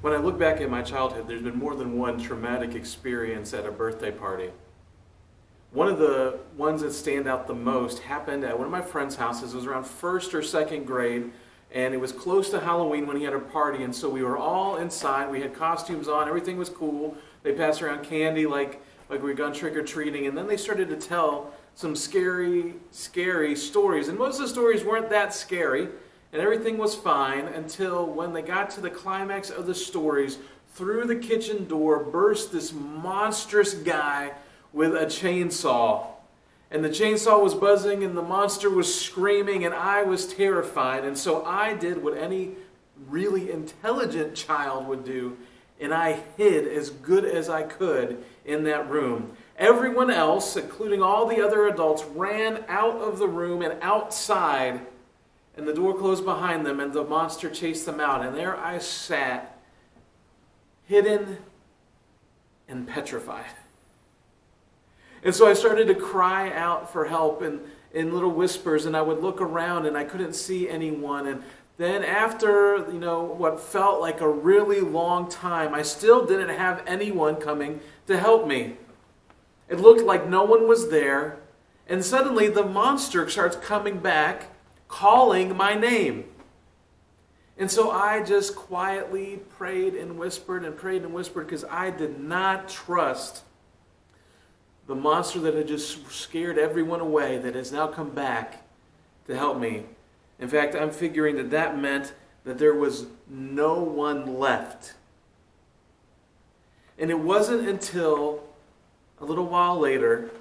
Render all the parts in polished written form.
When I look back at my childhood, there's been more than one traumatic experience at a birthday party. One of the ones that stand out the most happened at one of my friend's houses. It was around first or second grade, and it was close to Halloween when he had a party, and so we were all inside. We had costumes on. Everything was cool. They passed around candy like we were gone trick-or-treating, and then they started to tell some scary stories. And most of the stories weren't that scary, and everything was fine until when they got to the climax of the stories, through the kitchen door burst this monstrous guy with a chainsaw. And the chainsaw was buzzing and the monster was screaming and I was terrified. And so I did what any really intelligent child would do, and I hid as good as I could in that room. Everyone else, including all the other adults, ran out of the room and outside, and the door closed behind them and the monster chased them out. And there I sat, hidden and petrified. And so I started to cry out for help in little whispers, and I would look around and I couldn't see anyone. And then after, what felt like a really long time, I still didn't have anyone coming to help me. It looked like no one was there, and suddenly the monster starts coming back, calling my name. And so I just quietly prayed and whispered because I did not trust the monster that had just scared everyone away, that has now come back to help me. In fact, I'm figuring that meant that there was no one left. And it wasn't until a little while later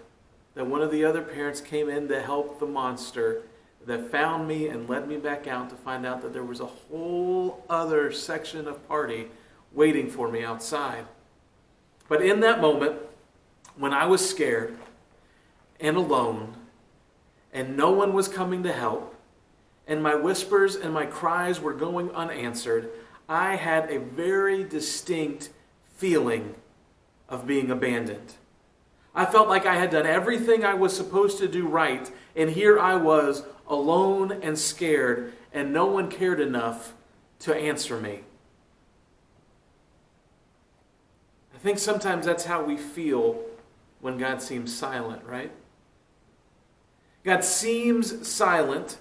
that one of the other parents came in to help the monster, that found me and led me back out to find out that there was a whole other section of party waiting for me outside. But in that moment, when I was scared and alone, and no one was coming to help, and my whispers and my cries were going unanswered, I had a very distinct feeling of being abandoned. I felt like I had done everything I was supposed to do right, and here I was alone and scared, and no one cared enough to answer me. I think sometimes that's how we feel when God seems silent, right? God seems silent,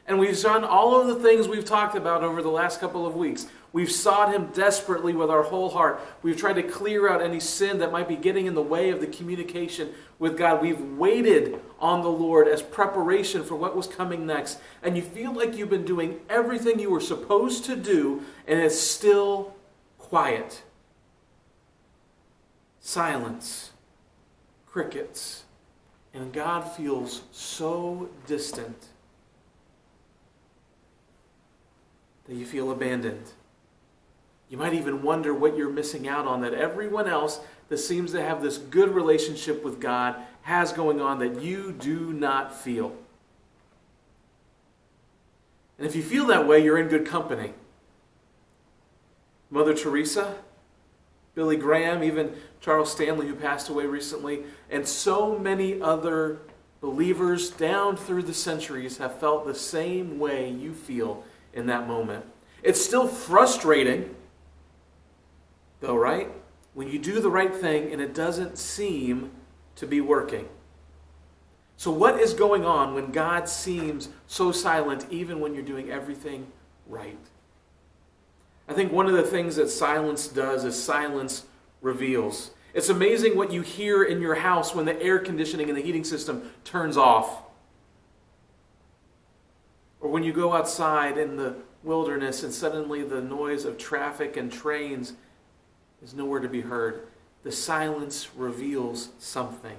and we've done all of the things we've talked about over the last couple of weeks. We've sought Him desperately with our whole heart. We've tried to clear out any sin that might be getting in the way of the communication with God. We've waited on the Lord as preparation for what was coming next. And you feel like you've been doing everything you were supposed to do, and it's still quiet. Silence. Crickets. And God feels so distant that you feel abandoned. You might even wonder what you're missing out on that everyone else that seems to have this good relationship with God has going on that you do not feel. And if you feel that way, you're in good company. Mother Teresa, Billy Graham, even Charles Stanley, who passed away recently, and so many other believers down through the centuries have felt the same way you feel in that moment. It's still frustrating, though, right? When you do the right thing and it doesn't seem to be working. So what is going on when God seems so silent even when you're doing everything right? I think one of the things that silence does is silence reveals. It's amazing what you hear in your house when the air conditioning and the heating system turns off. Or when you go outside in the wilderness and suddenly the noise of traffic and trains is nowhere to be heard. The silence reveals something.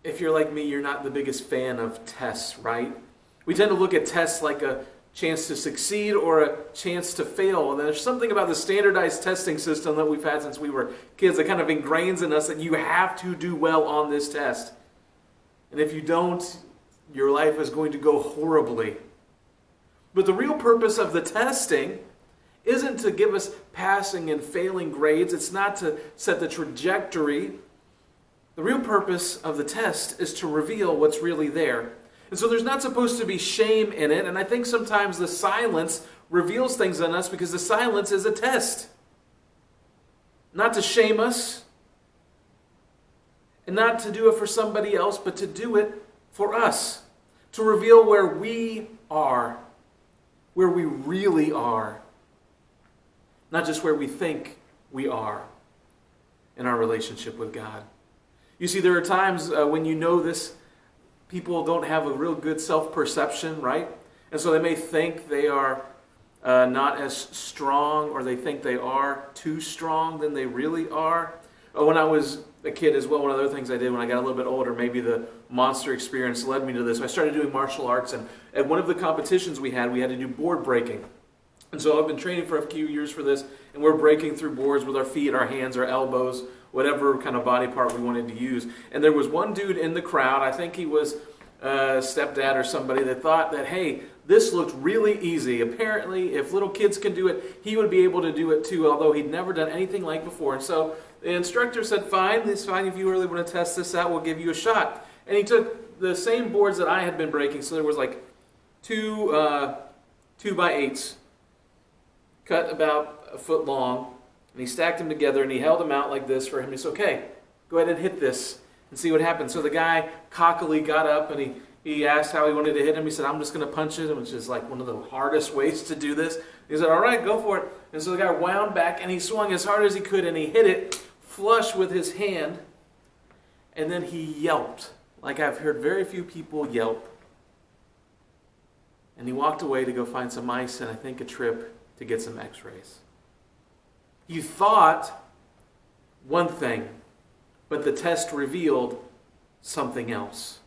If you're like me, you're not the biggest fan of tests, right? We tend to look at tests like a chance to succeed or a chance to fail. And there's something about the standardized testing system that we've had since we were kids that kind of ingrains in us that you have to do well on this test. And if you don't, your life is going to go horribly. But the real purpose of the testing isn't to give us passing and failing grades. It's not to set the trajectory. The real purpose of the test is to reveal what's really there. And so there's not supposed to be shame in it. And I think sometimes the silence reveals things on us because the silence is a test. Not to shame us, and not to do it for somebody else, but to do it for us. To reveal where we are, where we really are. Not just where we think we are in our relationship with God. You see, there are times when you know this, people don't have a real good self-perception, right? And so they may think they are not as strong, or they think they are too strong than they really are. When I was a kid as well, one of the other things I did when I got a little bit older, maybe the monster experience led me to this. I started doing martial arts, and at one of the competitions we had to do board breaking. And so I've been training for a few years for this, and we're breaking through boards with our feet, our hands, our elbows, whatever kind of body part we wanted to use. And there was one dude in the crowd, I think he was a stepdad or somebody, that thought that, hey, this looked really easy. Apparently, if little kids can do it, he would be able to do it too, although he'd never done anything like before. And so the instructor said, fine, it's fine if you really want to test this out, we'll give you a shot. And he took the same boards that I had been breaking, so there was like two 2x8s, cut about a foot long, and he stacked them together, and he held them out like this for him. He said, okay, go ahead and hit this and see what happens. So the guy cockily got up, and he asked how he wanted to hit him. He said, I'm just going to punch it, which is like one of the hardest ways to do this. He said, all right, go for it. And so the guy wound back, and he swung as hard as he could, and he hit it flush with his hand, and then he yelped, like I've heard very few people yelp. And he walked away to go find some ice and I think a trip to get some x-rays. You thought one thing, but the test revealed something else.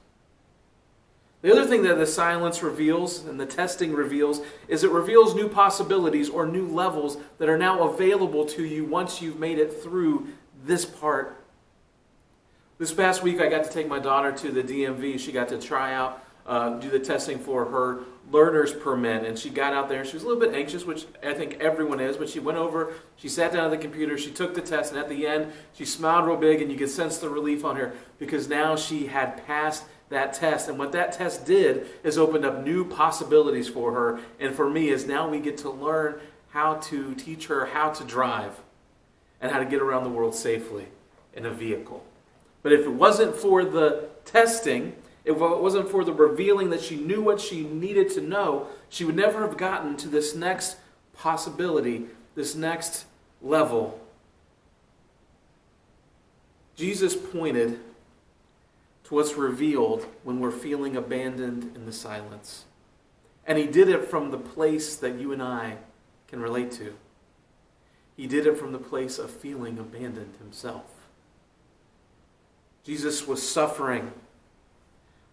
The other thing that the silence reveals and the testing reveals is it reveals new possibilities or new levels that are now available to you once you've made it through this part. This past week I got to take my daughter to the DMV. She got to try out, do the testing for her learner's permit, and she got out there and she was a little bit anxious, which I think everyone is, but she went over, she sat down at the computer, she took the test, and at the end she smiled real big, and you could sense the relief on her because now she had passed that test. And what that test did is opened up new possibilities for her and for me, is now we get to learn how to teach her how to drive and how to get around the world safely in a vehicle. But if it wasn't for the testing, if it wasn't for the revealing that she knew what she needed to know, she would never have gotten to this next possibility, this next level. Jesus pointed to what's revealed when we're feeling abandoned in the silence. And he did it from the place that you and I can relate to. He did it from the place of feeling abandoned himself. Jesus was suffering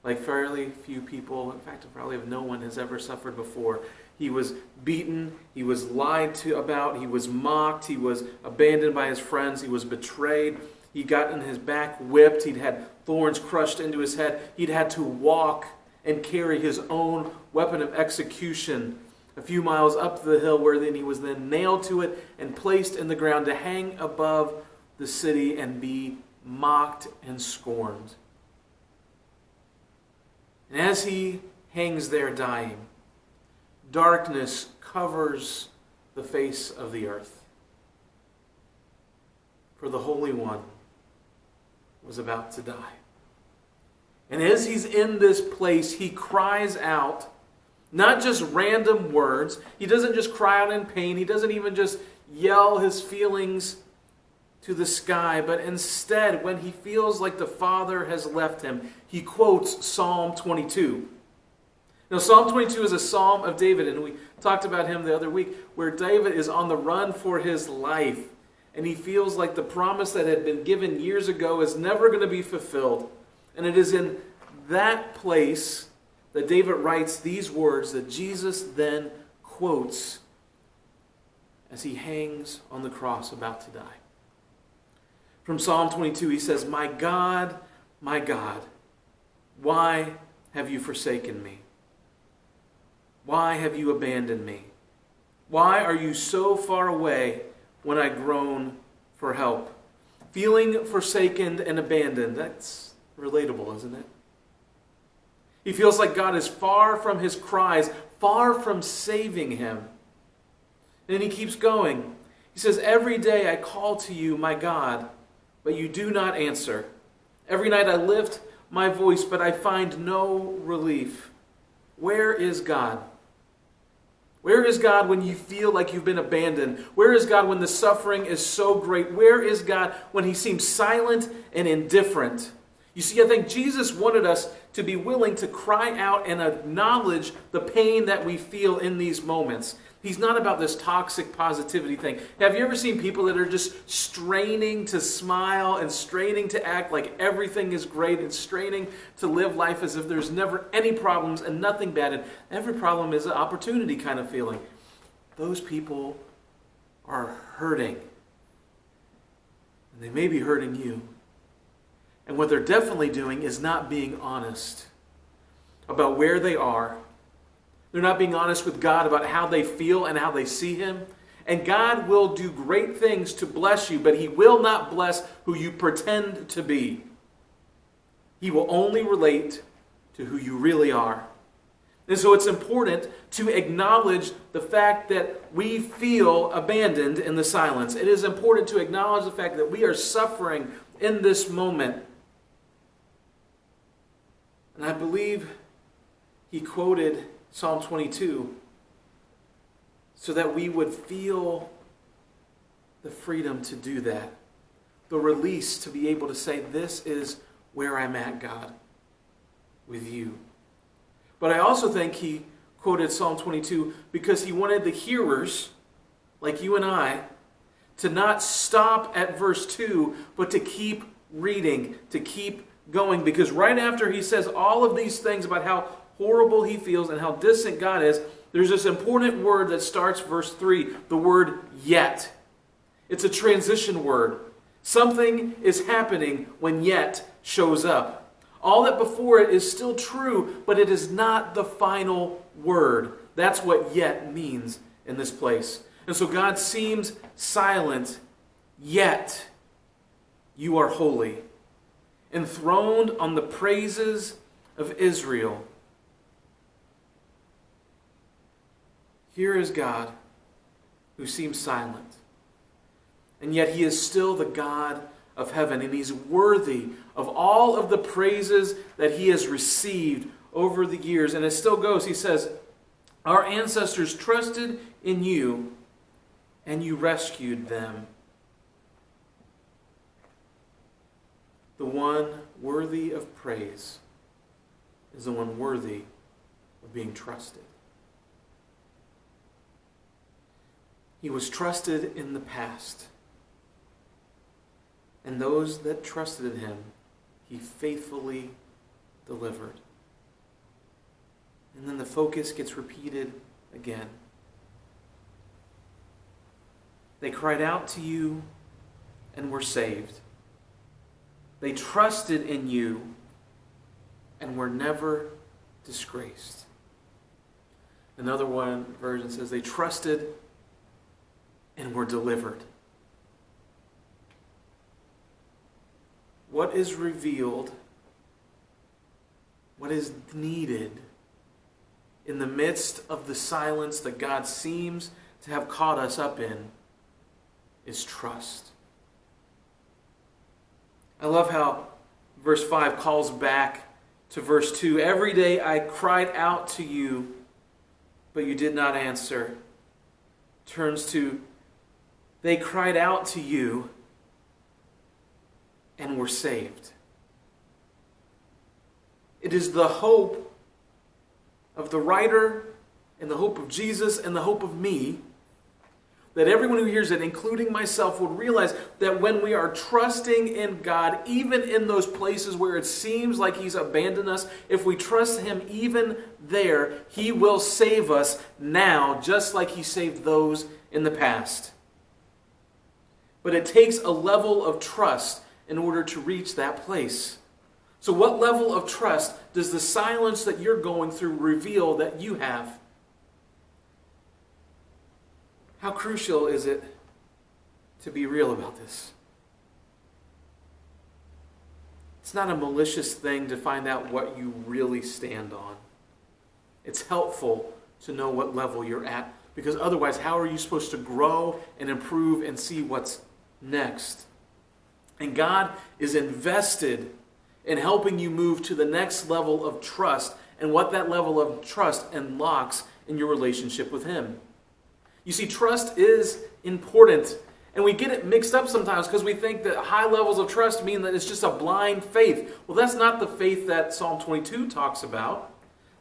like fairly few people, in fact, probably no one has ever suffered before. He was beaten, he was lied to about, he was mocked, he was abandoned by his friends, he was betrayed, he got in his back whipped, he'd had thorns crushed into his head, he'd had to walk and carry his own weapon of execution a few miles up the hill, where then he was then nailed to it and placed in the ground to hang above the city and be mocked and scorned. And as he hangs there dying, darkness covers the face of the earth. For the Holy One was about to die. And as he's in this place, he cries out, not just random words. He doesn't just cry out in pain. He doesn't even just yell his feelings to the sky, but instead, when he feels like the Father has left him, he quotes Psalm 22. Now, Psalm 22 is a psalm of David, and we talked about him the other week, where David is on the run for his life, and he feels like the promise that had been given years ago is never going to be fulfilled. And it is in that place that David writes these words that Jesus then quotes as he hangs on the cross about to die. From Psalm 22, he says, my God, why have you forsaken me? Why have you abandoned me? Why are you so far away when I groan for help?" Feeling forsaken and abandoned, that's relatable, isn't it? He feels like God is far from his cries, far from saving him. And then he keeps going. He says, every day I call to you, my God, but you do not answer. Every night I lift my voice, but I find no relief. Where is God? Where is God when you feel like you've been abandoned? Where is God when the suffering is so great? Where is God when he seems silent and indifferent? You see, I think Jesus wanted us to be willing to cry out and acknowledge the pain that we feel in these moments. He's not about this toxic positivity thing. Have you ever seen people that are just straining to smile and straining to act like everything is great and straining to live life as if there's never any problems and nothing bad and every problem is an opportunity kind of feeling? Those people are hurting. And they may be hurting you. And what they're definitely doing is not being honest about where they are. They're not being honest with God about how they feel and how they see him. And God will do great things to bless you, but he will not bless who you pretend to be. He will only relate to who you really are. And so it's important to acknowledge the fact that we feel abandoned in the silence. It is important to acknowledge the fact that we are suffering in this moment. And I believe he quoted Psalm 22 so that we would feel the freedom to do that. The release to be able to say, this is where I'm at, God, with you. But I also think he quoted Psalm 22 because he wanted the hearers, like you and I, to not stop at verse 2, but to keep reading, to keep going. Because right after he says all of these things about how horrible he feels and how distant God is, there's this important word that starts verse 3, the word yet. It's a transition word. Something is happening when yet shows up. All that before it is still true, but it is not the final word. That's what yet means in this place. And so God seems silent, yet you are holy, enthroned on the praises of Israel. Here is God who seems silent, and yet he is still the God of heaven, and he's worthy of all of the praises that he has received over the years. And it still goes, he says, our ancestors trusted in you, and you rescued them. The one worthy of praise is the one worthy of being trusted. He was trusted in the past. And those that trusted in him, he faithfully delivered. And then the focus gets repeated again. They cried out to you and were saved. They trusted in you and were never disgraced. Another one version says they trusted and were delivered. What is revealed, what is needed in the midst of the silence that God seems to have caught us up in is trust. I love how verse 5 calls back to verse 2. Every day I cried out to you, but you did not answer. Turns to, they cried out to you and were saved. It is the hope of the writer and the hope of Jesus and the hope of me that everyone who hears it, including myself, would realize that when we are trusting in God, even in those places where it seems like he's abandoned us, if we trust him even there, he will save us now, just like he saved those in the past. But it takes a level of trust in order to reach that place. So what level of trust does the silence that you're going through reveal that you have? How crucial is it to be real about this? It's not a malicious thing to find out what you really stand on. It's helpful to know what level you're at, Because otherwise, how are you supposed to grow and improve and see what's next? And God is invested in helping you move to the next level of trust and what that level of trust unlocks in your relationship with Him. You see, trust is important. And we get it mixed up sometimes because we think that high levels of trust mean that it's just a blind faith. Well, that's not the faith that Psalm 22 talks about.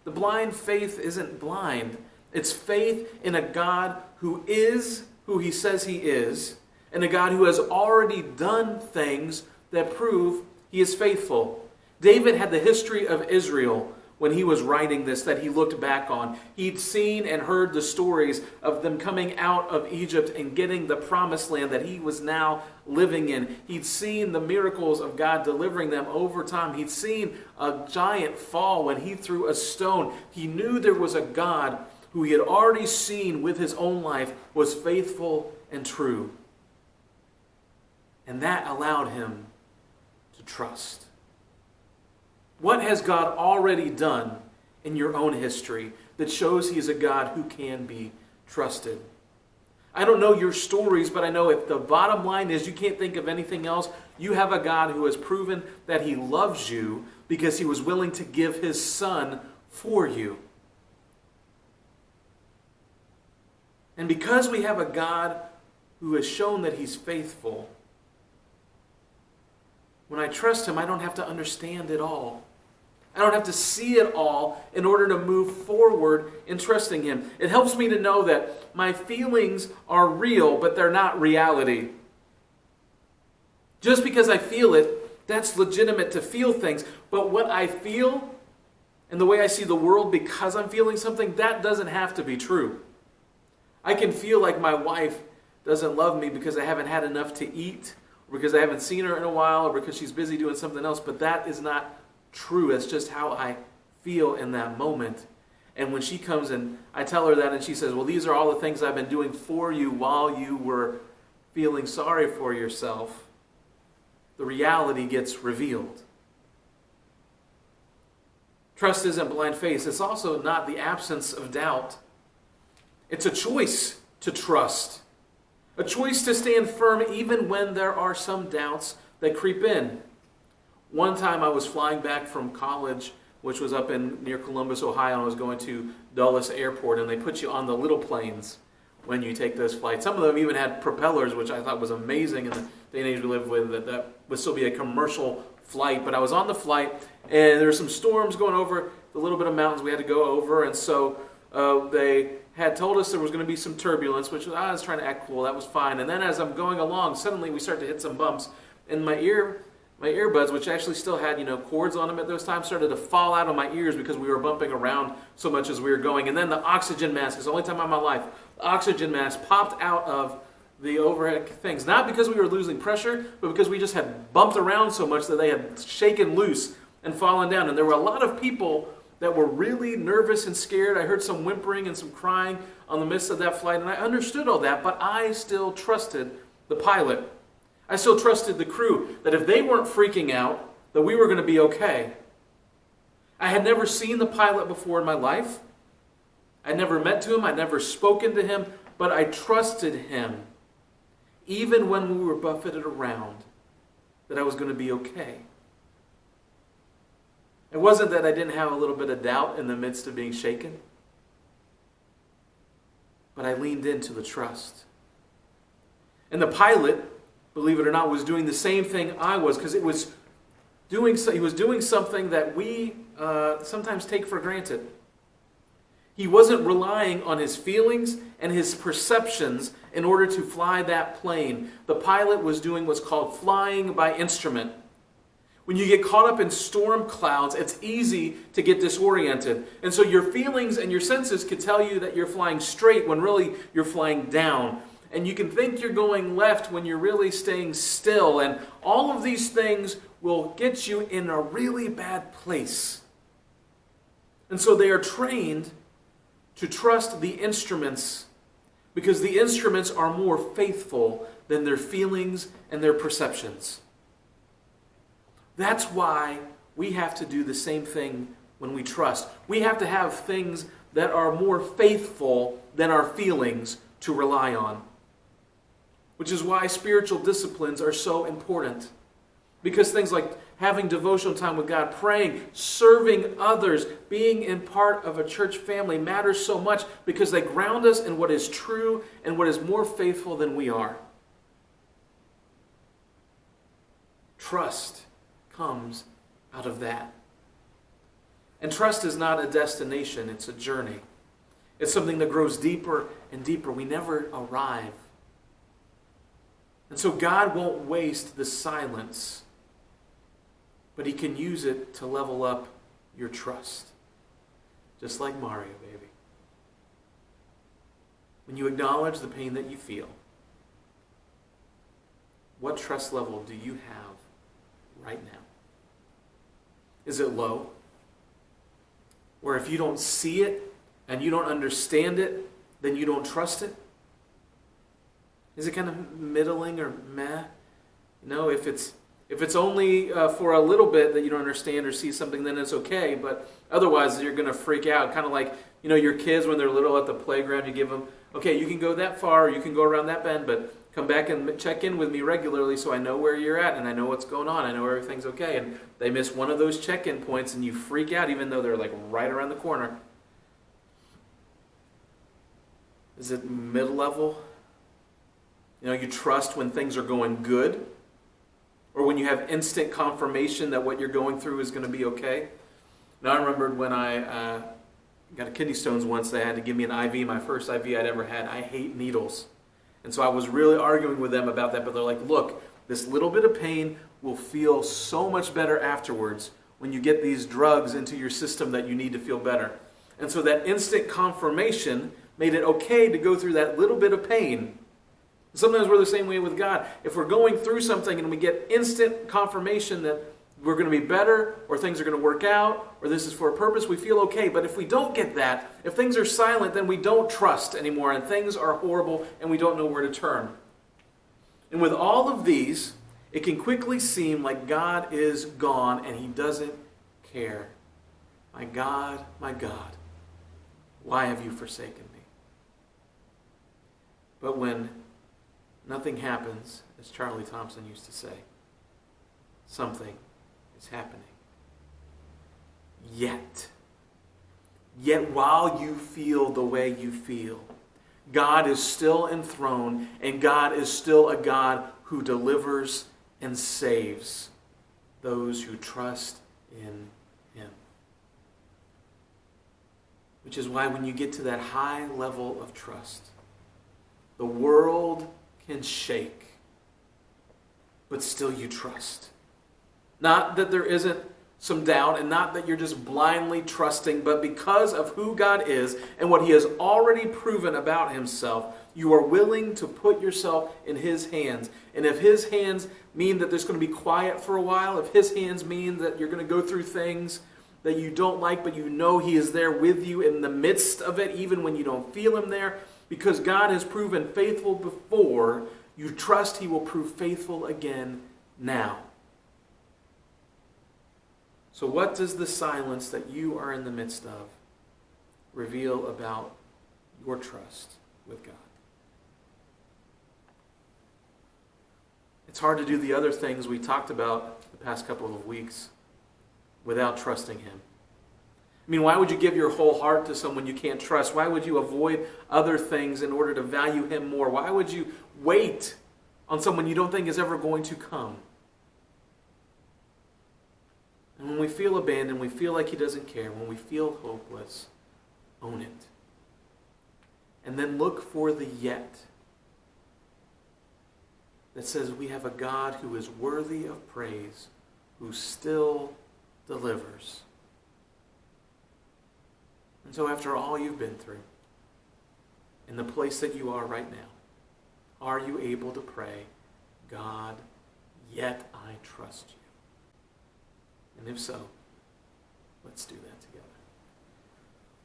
The blind faith isn't blind. It's faith in a God who is who He says He is, and a God who has already done things that prove He is faithful. David had the history of Israel when he was writing this that he looked back on. He'd seen and heard the stories of them coming out of Egypt and getting the promised land that he was now living in. He'd seen the miracles of God delivering them over time. He'd seen a giant fall when he threw a stone. He knew there was a God who he had already seen with his own life was faithful and true. And that allowed him to trust. What has God already done in your own history that shows He is a God who can be trusted? I don't know your stories, but I know if the bottom line is you can't think of anything else, you have a God who has proven that He loves you because He was willing to give His Son for you. And because we have a God who has shown that He's faithful, when I trust Him, I don't have to understand it all. I don't have to see it all in order to move forward in trusting Him. It helps me to know that my feelings are real, but they're not reality. Just because I feel it, that's legitimate to feel things. But what I feel and the way I see the world because I'm feeling something, that doesn't have to be true. I can feel like my wife doesn't love me because I haven't had enough to eat, or because I haven't seen her in a while, or because she's busy doing something else, but that is not true. It's just how I feel in that moment. And when she comes and I tell her that and she says, well, these are all the things I've been doing for you while you were feeling sorry for yourself, the reality gets revealed. Trust isn't blind faith. It's also not the absence of doubt. It's a choice to trust. A choice to stand firm even when there are some doubts that creep in. One time I was flying back from college, which was up in near Columbus, Ohio, and I was going to Dulles Airport, and they put you on the little planes when you take those flights. Some of them even had propellers, which I thought was amazing in the day and age we live with, that would still be a commercial flight. But I was on the flight, and there were some storms going over the little bit of mountains we had to go over, and so they had told us there was going to be some turbulence, which I was trying to act cool. That was fine. And then as I'm going along, suddenly we start to hit some bumps, and my earbuds, which actually still had, cords on them at those times, started to fall out of my ears because we were bumping around so much as we were going. And then the oxygen mask, it's the only time in my life, the oxygen mask popped out of the overhead things. Not because we were losing pressure, but because we just had bumped around so much that they had shaken loose and fallen down. And there were a lot of people that were really nervous and scared. I heard some whimpering and some crying on the midst of that flight, and I understood all that, but I still trusted the pilot. I still trusted the crew, that if they weren't freaking out, that we were going to be okay. I had never seen the pilot before in my life. I never met to him. I'd never spoken to him, but I trusted him, even when we were buffeted around, that I was going to be okay. It wasn't that I didn't have a little bit of doubt in the midst of being shaken, but I leaned into the trust. And the pilot, believe it or not, was doing the same thing I was, because he was doing something that we sometimes take for granted. He wasn't relying on his feelings and his perceptions in order to fly that plane. The pilot was doing what's called flying by instrument. When you get caught up in storm clouds, it's easy to get disoriented. And so your feelings and your senses could tell you that you're flying straight when really you're flying down. And you can think you're going left when you're really staying still. And all of these things will get you in a really bad place. And so they are trained to trust the instruments, because the instruments are more faithful than their feelings and their perceptions. That's why we have to do the same thing when we trust. We have to have things that are more faithful than our feelings to rely on. Which is why spiritual disciplines are so important. Because things like having devotional time with God, praying, serving others, being in part of a church family matters so much because they ground us in what is true and what is more faithful than we are. Trust comes out of that. And trust is not a destination, it's a journey. It's something that grows deeper and deeper. We never arrive. And so God won't waste the silence, but He can use it to level up your trust. Just like Mario, baby. When you acknowledge the pain that you feel, what trust level do you have right now? Is it low? Where if you don't see it and you don't understand it, then you don't trust it? Is it kind of middling or meh? No, if it's only for a little bit that you don't understand or see something, then it's okay. But otherwise, you're going to freak out. Kind of like, your kids when they're little at the playground, you give them, okay, you can go that far, or you can go around that bend, but come back and check in with me regularly so I know where you're at and I know what's going on. I know everything's okay. And they miss one of those check-in points and you freak out even though they're like right around the corner. Is it mid-level? You trust when things are going good, or when you have instant confirmation that what you're going through is going to be okay. Now, I remembered when I got kidney stones once, they had to give me an IV, my first IV I'd ever had. I hate needles. And so I was really arguing with them about that, but they're like, look, this little bit of pain will feel so much better afterwards when you get these drugs into your system that you need to feel better. And so that instant confirmation made it okay to go through that little bit of pain. Sometimes we're the same way with God. If we're going through something and we get instant confirmation that we're going to be better, or things are going to work out, or this is for a purpose, we feel okay. But if we don't get that, if things are silent, then we don't trust anymore, and things are horrible, and we don't know where to turn. And with all of these, it can quickly seem like God is gone, and He doesn't care. My God, why have you forsaken me? But when nothing happens, as Charlie Thompson used to say, something is happening. Yet while you feel the way you feel, God is still enthroned, and God is still a God who delivers and saves those who trust in Him. Which is why when you get to that high level of trust, the world can shake, but still you trust. Not that there isn't some doubt, and not that you're just blindly trusting, but because of who God is and what He has already proven about Himself, you are willing to put yourself in His hands. And if His hands mean that there's going to be quiet for a while, if His hands mean that you're going to go through things that you don't like, but you know He is there with you in the midst of it, even when you don't feel Him there, because God has proven faithful before, you trust He will prove faithful again now. So what does the silence that you are in the midst of reveal about your trust with God? It's hard to do the other things we talked about the past couple of weeks without trusting Him. I mean, why would you give your whole heart to someone you can't trust? Why would you avoid other things in order to value Him more? Why would you wait on someone you don't think is ever going to come? And when we feel abandoned, we feel like He doesn't care, when we feel hopeless, own it. And then look for the yet that says we have a God who is worthy of praise, who still delivers. And so after all you've been through, in the place that you are right now, are you able to pray, God, yet I trust You? And if so, let's do that together.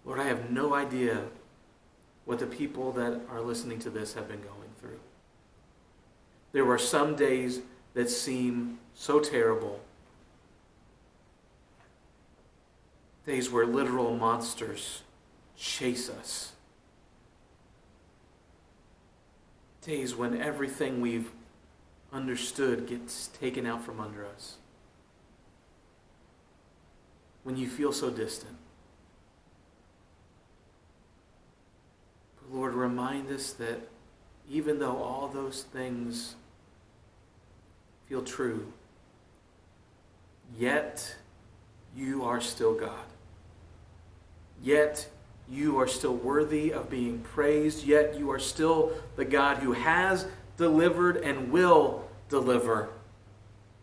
Lord, I have no idea what the people that are listening to this have been going through. There are some days that seem so terrible. Days where literal monsters chase us. Days when everything we've understood gets taken out from under us. When you feel so distant. But Lord, remind us that even though all those things feel true, yet you are still God. Yet you are still worthy of being praised. Yet you are still the God who has delivered and will deliver.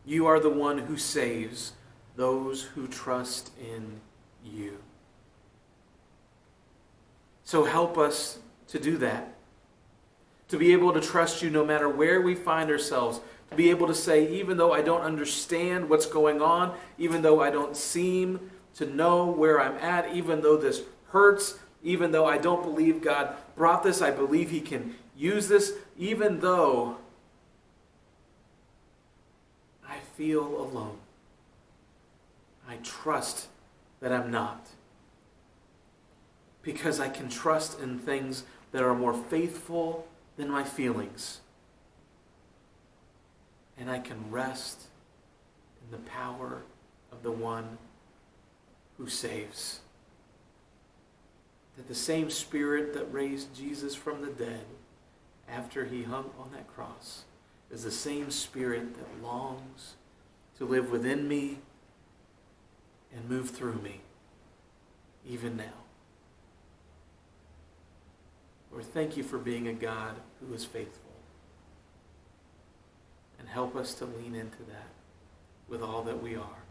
You are the one who saves those who trust in you. So help us to do that. To be able to trust you no matter where we find ourselves. To be able to say, even though I don't understand what's going on, even though I don't seem to know where I'm at, even though this hurts, even though I don't believe God brought this, I believe He can use this, even though I feel alone. I trust that I'm not. Because I can trust in things that are more faithful than my feelings. And I can rest in the power of the one who saves. That the same Spirit that raised Jesus from the dead after He hung on that cross is the same Spirit that longs to live within me and move through me, even now. Lord, thank you for being a God who is faithful. And help us to lean into that with all that we are.